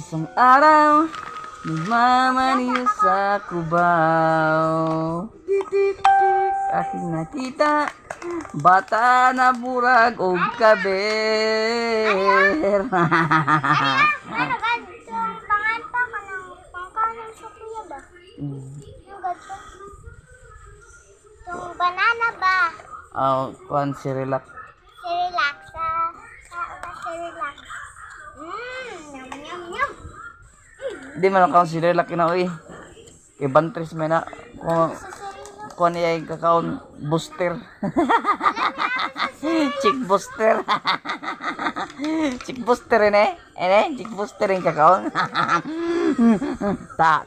Isang araw, nagmamaniw sa Cubao. Titik-tik, aking nakita, bata na burag o kaber. Ano ganito? Panganta ka ng pangkanan sa kuya ba? Yung ganito? Yung banana ba? Kuan si relax. Si relax. Si relax. Yum, yum, yum. Di man account si relax na oy. Kay Bantris may na kuan niya yung kakaon booster. Chick booster. Chick booster ini. Ini chick booster yung kakaon. Ta.